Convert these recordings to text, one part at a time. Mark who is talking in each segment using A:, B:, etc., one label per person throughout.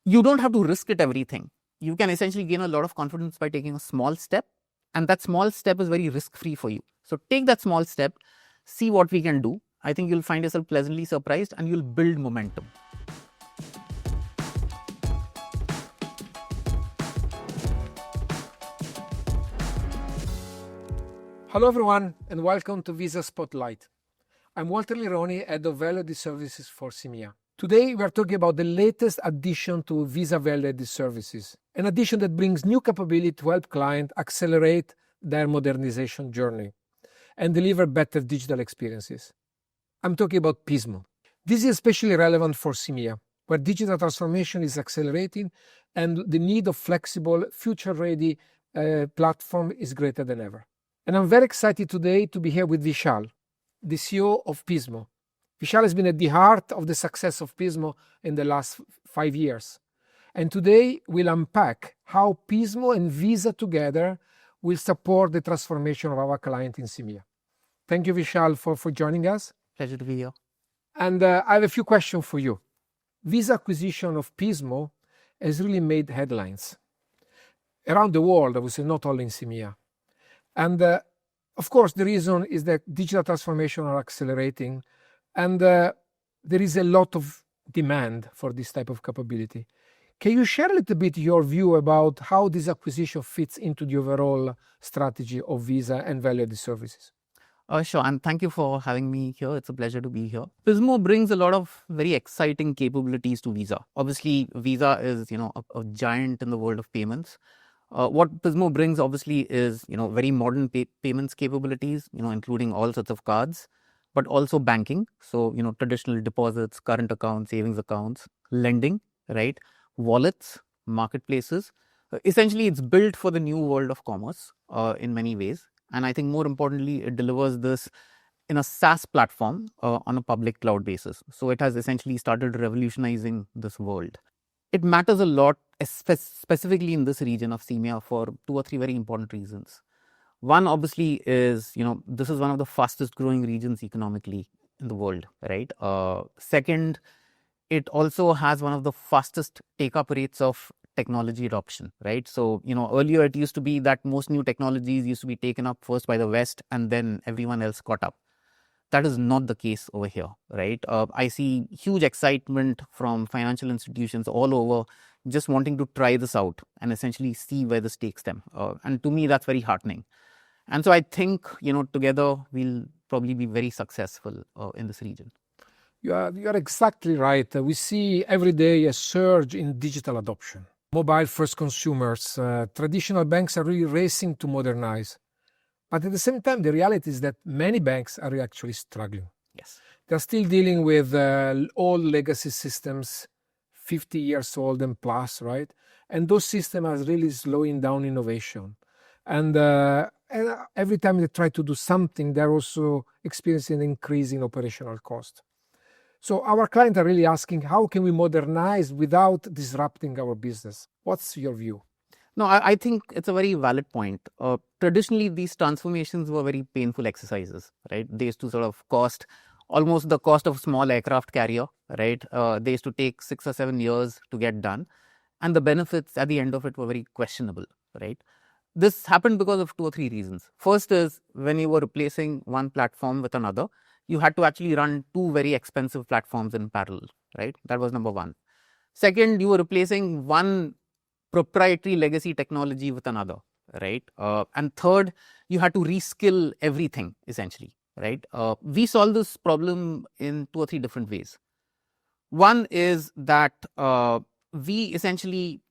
A: You don't have to risk it everything. You can essentially gain a lot of confidence by taking a small step, and that small step is very risk-free for you. So take that small step, see what we can do. I think you'll find yourself pleasantly surprised and you'll build momentum.
B: Hello everyone and welcome to Visa Spotlight. I'm Walter Lironi, Head of Value-Added Services for CEMEA. Today we are talking about the latest addition to Visa Value-Added Services, an addition that brings new capability to help clients accelerate their modernization journey and deliver better digital experiences. I'm talking about Pismo. This is especially relevant for CEMEA, where digital transformation is accelerating and the need of flexible, future-ready platform is greater than ever. And I'm very excited today to be here with Vishal, the CEO of Pismo. Vishal has been at the heart of the success of Pismo in the last 5 years. And today we'll unpack how Pismo and Visa together will support the transformation of our client in CEMEA. Thank you, Vishal, for joining us.
A: Pleasure to be here.
B: And I have a few questions for you. Visa acquisition of Pismo has really made headlines around the world, I would say, not only in CEMEA. And of course, the reason is that digital transformation are accelerating and there is a lot of demand for this type of capability. Can you share a little bit your view about how this acquisition fits into the overall strategy of Visa and value-added services?
A: Sure, and thank you for having me here. It's a pleasure to be here. Pismo brings a lot of very exciting capabilities to Visa. Obviously, Visa is a giant in the world of payments. What Pismo brings obviously is very modern payments capabilities, including all sorts of cards, but also banking. So traditional deposits, current accounts, savings accounts, lending, right? Wallets, marketplaces. Essentially, it's built for the new world of commerce in many ways. And I think more importantly, it delivers this in a SaaS platform on a public cloud basis. So it has essentially started revolutionizing this world. It matters a lot, specifically in this region of CEMEA, for 2 or 3 very important reasons. One, obviously, is, this is one of the fastest growing regions economically in the world, right? Second, it also has one of the fastest take-up rates of technology adoption, right? So, earlier it used to be that most new technologies used to be taken up first by the West and then everyone else caught up. That is not the case over here, right? I see huge excitement from financial institutions all over just wanting to try this out and essentially see where this takes them. And to me, that's very heartening. And so I think, together we'll probably be very successful in this region.
B: You are exactly right. We see every day a surge in digital adoption. Mobile-first consumers, traditional banks are really racing to modernize. But at the same time, the reality is that many banks are actually struggling.
A: Yes.
B: They're still dealing with old legacy systems, 50 years old and plus, right? And those systems are really slowing down innovation. And every time they try to do something, they're also experiencing an increase in operational cost. So our clients are really asking, how can we modernize without disrupting our business? What's your view?
A: No, I think it's a very valid point. Traditionally, these transformations were very painful exercises, right? They used to sort of cost almost the cost of a small aircraft carrier, right? They used to take 6 or 7 years to get done. And the benefits at the end of it were very questionable, right? This happened because of 2 or 3 reasons. First is when you were replacing one platform with another, you had to actually run 2 very expensive platforms in parallel, right? That was number one. Second, you were replacing one proprietary legacy technology with another, right? And third, you had to reskill everything essentially, right? We solve this problem in 2 or 3 different ways. One is that we essentially,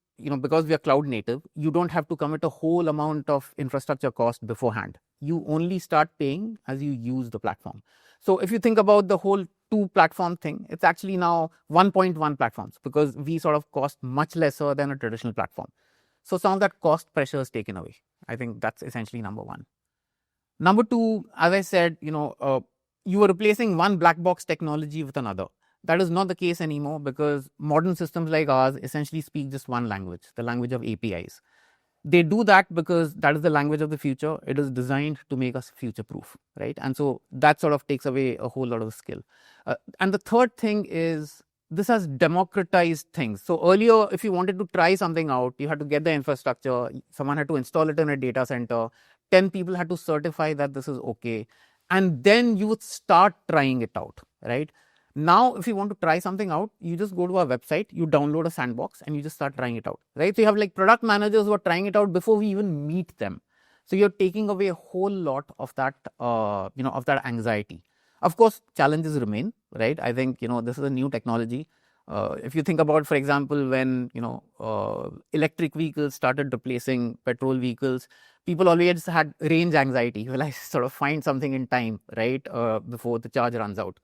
A: because we are cloud native, you don't have to commit a whole amount of infrastructure cost beforehand. You only start paying as you use the platform. So if you think about the whole 2 platform thing, it's actually now 1.1 platforms because we sort of cost much lesser than a traditional platform. So some of that cost pressure is taken away. I think that's essentially number one. Number two, as I said, you were replacing one black box technology with another. That is not the case anymore because modern systems like ours essentially speak just one language, the language of APIs. They do that because that is the language of the future. It is designed to make us future proof, right? And so that sort of takes away a whole lot of the skill. And the third thing is this has democratized things. So earlier, if you wanted to try something out, you had to get the infrastructure, someone had to install it in a data center, 10 people had to certify that this is okay, and then you would start trying it out, right? Now, if you want to try something out, you just go to our website, you download a sandbox, and you just start trying it out, right? So you have like product managers who are trying it out before we even meet them. So you're taking away a whole lot of that, of that anxiety. Of course, challenges remain, right? I think, this is a new technology. If you think about, for example, when, electric vehicles started replacing petrol vehicles, people always had range anxiety. Will I sort of find something in time, right? Before the charge runs out.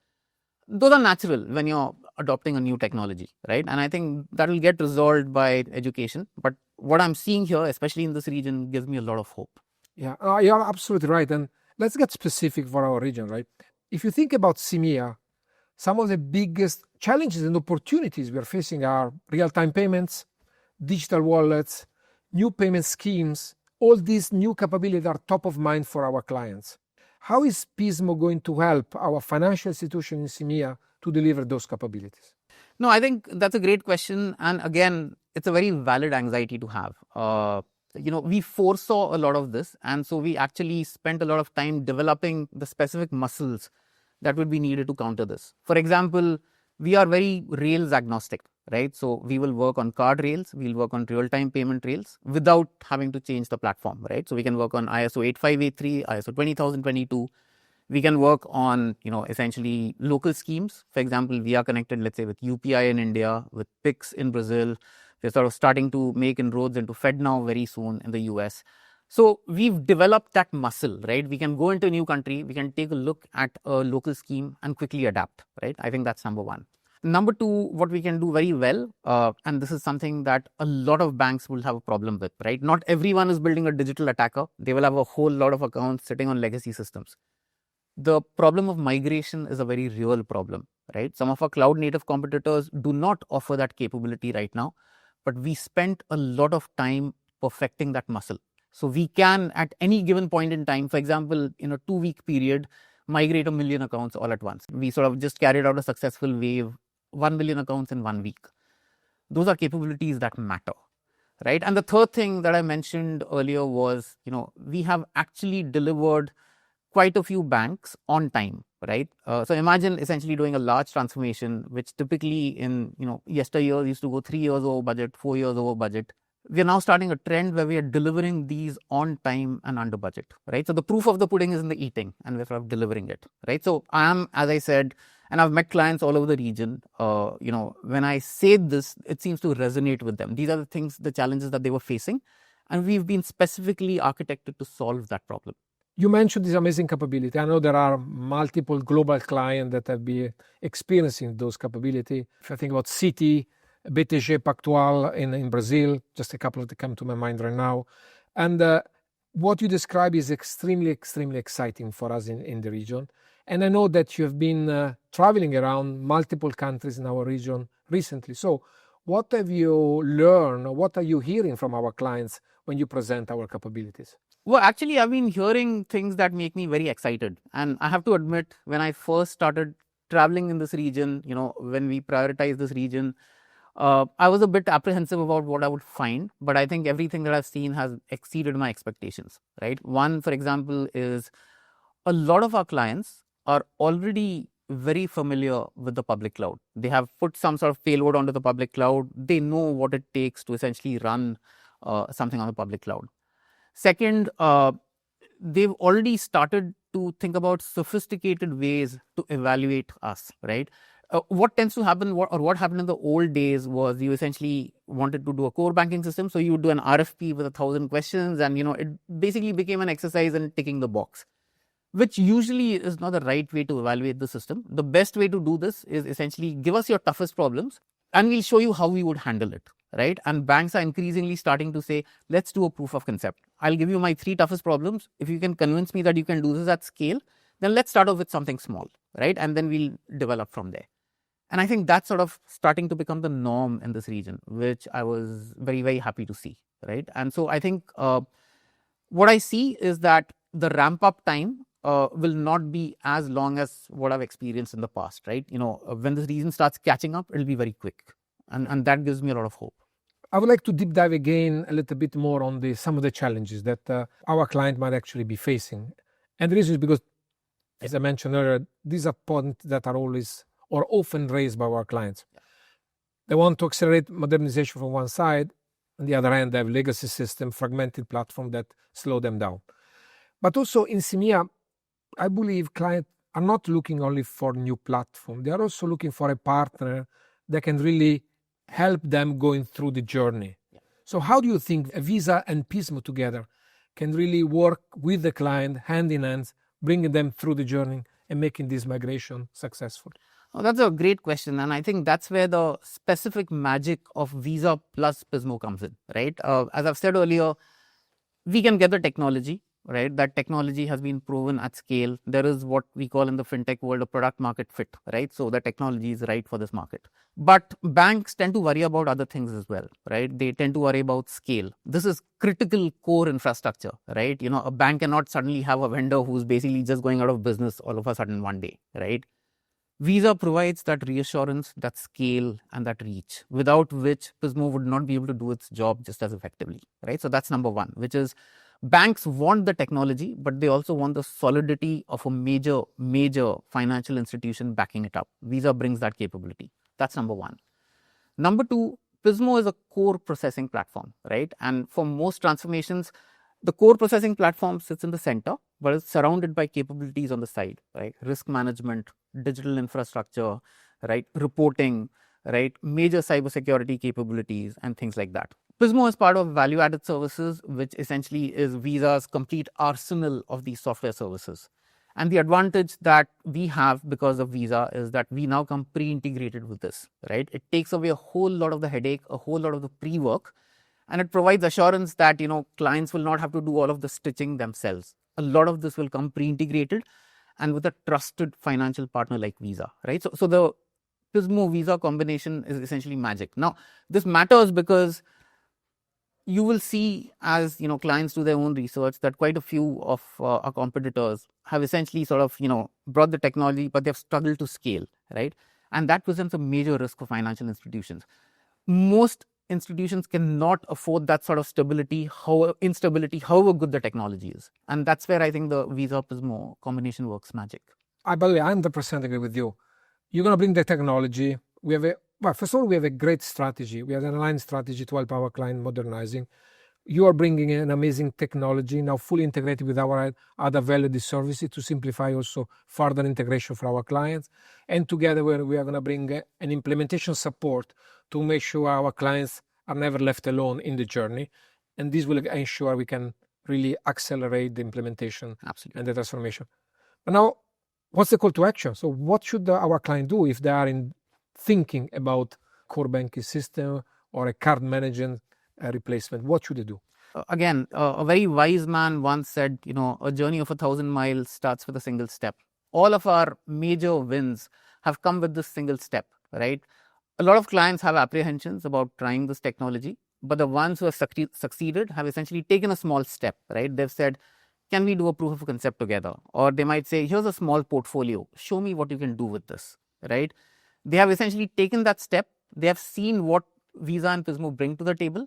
A: Those are natural when you're adopting a new technology, right? And I think that will get resolved by education. But what I'm seeing here, especially in this region, gives me a lot of hope.
B: Yeah, you're absolutely right. And let's get specific for our region, right? If you think about CEMEA, some of the biggest challenges and opportunities we're facing are real-time payments, digital wallets, new payment schemes. All these new capabilities are top of mind for our clients. How is Pismo going to help our financial institution in CEMEA to deliver those capabilities?
A: No, I think that's a great question. And again, it's a very valid anxiety to have. We foresaw a lot of this. And so we actually spent a lot of time developing the specific muscles that would be needed to counter this. For example, we are very rails agnostic, right? So we will work on card rails, we'll work on real-time payment rails without having to change the platform, right? So we can work on ISO 8583, ISO 20022. We can work on, essentially local schemes. For example, we are connected, let's say, with UPI in India, with PIX in Brazil. We're sort of starting to make inroads into FedNow very soon in the US. So we've developed that muscle, right? We can go into a new country, we can take a look at a local scheme and quickly adapt, right? I think that's number one. Number two, what we can do very well, and this is something that a lot of banks will have a problem with, right? Not everyone is building a digital attacker. They will have a whole lot of accounts sitting on legacy systems. The problem of migration is a very real problem, right? Some of our cloud native competitors do not offer that capability right now, but we spent a lot of time perfecting that muscle. So we can, at any given point in time, for example, in a 2-week period, migrate 1 million accounts all at once. We sort of just carried out a successful wave, 1 million accounts in 1 week. Those are capabilities that matter, right? And the third thing that I mentioned earlier was, we have actually delivered quite a few banks on time, right? So imagine essentially doing a large transformation, which typically in, yesteryear used to go 3 years over budget, 4 years over budget. We are now starting a trend where we are delivering these on time and under budget, right? So the proof of the pudding is in the eating, and we're sort of delivering it, right? So I am, as I said, and I've met clients all over the region. When I say this, it seems to resonate with them. These are the things, the challenges that they were facing, and we've been specifically architected to solve that problem.
B: You mentioned this amazing capability. I know there are multiple global clients that have been experiencing those capabilities. If I think about Citi, BTG Pactual in Brazil, just a couple that come to my mind right now. And what you describe is extremely, extremely exciting for us in the region. And I know that you have been traveling around multiple countries in our region recently. So what have you learned, or what are you hearing from our clients when you present our capabilities?
A: Well, actually, I've been hearing things that make me very excited. And I have to admit, when I first started traveling in this region, when we prioritized this region, I was a bit apprehensive about what I would find, but I think everything that I've seen has exceeded my expectations, right? One, for example, is a lot of our clients are already very familiar with the public cloud. They have put some sort of payload onto the public cloud. They know what it takes to essentially run something on the public cloud. Second, they've already started to think about sophisticated ways to evaluate us, right? What tends to happen, what happened in the old days was you essentially wanted to do a core banking system. So you would do an RFP with 1,000 questions and, it basically became an exercise in ticking the box, which usually is not the right way to evaluate the system. The best way to do this is essentially give us your toughest problems and we'll show you how we would handle it, right? And banks are increasingly starting to say, let's do a proof of concept. I'll give you my 3 toughest problems. If you can convince me that you can do this at scale, then let's start off with something small, right? And then we'll develop from there. And I think that's sort of starting to become the norm in this region, which I was very, very happy to see, right? And so I think what I see is that the ramp up time will not be as long as what I've experienced in the past, right? When the season starts catching up, it'll be very quick. And that gives me a lot of hope.
B: I would like to deep dive again a little bit more on some of the challenges that our client might actually be facing. And the reason is because, as I mentioned earlier, these are points that are always or often raised by our clients. They want to accelerate modernization from one side. On the other hand, they have legacy system, fragmented platform that slow them down. But also in CEMEA, I believe clients are not looking only for new platform. They are also looking for a partner that can really help them going through the journey.
A: Yeah.
B: So how do you think Visa and Pismo together can really work with the client hand in hand, bringing them through the journey and making this migration successful?
A: Oh, that's a great question. And I think that's where the specific magic of Visa plus Pismo comes in, right? As I've said earlier, we can get the technology, right? That technology has been proven at scale. There is what we call in the fintech world a product market fit, right? So the technology is right for this market. But banks tend to worry about other things as well, right? They tend to worry about scale. This is critical core infrastructure, right? A bank cannot suddenly have a vendor who's basically just going out of business all of a sudden one day, right? Visa provides that reassurance, that scale, and that reach, without which Pismo would not be able to do its job just as effectively, right? So that's number one, which is banks want the technology, but they also want the solidity of a major financial institution backing it up. Visa brings that capability. That's number one. Number two, Pismo is a core processing platform, right? And for most transformations, the core processing platform sits in the center, but it's surrounded by capabilities on the side, right? Risk management, digital infrastructure, right? Reporting, right? Major cybersecurity capabilities and things like that. Pismo is part of value-added services, which essentially is Visa's complete arsenal of these software services. And the advantage that we have because of Visa is that we now come pre-integrated with this, right? It takes away a whole lot of the headache, a whole lot of the pre-work, and it provides assurance that, clients will not have to do all of the stitching themselves. A lot of this will come pre-integrated and with a trusted financial partner like Visa, right? So the Pismo Visa combination is essentially magic. Now, this matters because you will see as, clients do their own research that quite a few of our competitors have essentially sort of, brought the technology, but they've struggled to scale, right? And that presents a major risk for financial institutions. Most institutions cannot afford that sort of instability, however good the technology is. And that's where I think the Visa Pismo combination works magic.
B: By the way, I 100% agree with you. You're going to bring the technology. First of all, we have a great strategy. We have an aligned strategy to help our client modernizing. You are bringing an amazing technology now fully integrated with our other value services to simplify also further integration for our clients. And together we are going to bring an implementation support to make sure our clients are never left alone in the journey. And this will ensure we can really accelerate the implementation
A: Absolutely.
B: and the transformation. But now, what's the call to action? So what should our client do if they are thinking about core banking system or a card management replacement? What should they do?
A: Again, a very wise man once said, a journey of 1,000 miles starts with a single step. All of our major wins have come with this single step, right? A lot of clients have apprehensions about trying this technology, but the ones who have succeeded have essentially taken a small step, right? They've said, can we do a proof of concept together? Or they might say, here's a small portfolio. Show me what you can do with this, right? They have essentially taken that step. They have seen what Visa and Pismo bring to the table.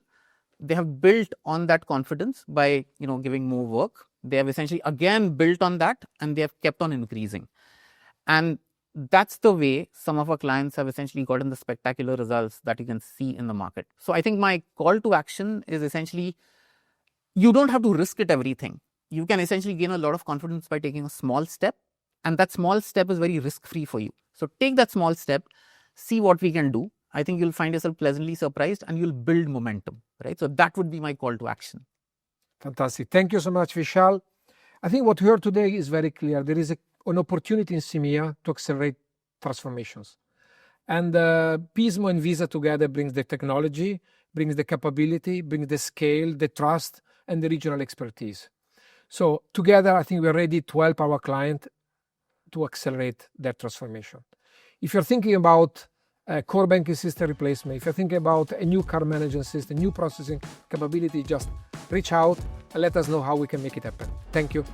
A: They have built on that confidence by, giving more work. They have essentially again built on that and they have kept on increasing. And that's the way some of our clients have essentially gotten the spectacular results that you can see in the market. So I think my call to action is essentially, you don't have to risk it everything. You can essentially gain a lot of confidence by taking a small step. And that small step is very risk-free for you. So take that small step, see what we can do. I think you'll find yourself pleasantly surprised and you'll build momentum, right? So that would be my call to action.
B: Fantastic. Thank you so much, Vishal. I think what we heard today is very clear. There is an opportunity in CEMEA to accelerate transformations. And Pismo and Visa together brings the technology, brings the capability, brings the scale, the trust, and the regional expertise. So together, I think we're ready to help our client to accelerate their transformation. If you're thinking about a core banking system replacement, if you're thinking about a new card management system, new processing capability, just reach out and let us know how we can make it happen. Thank you.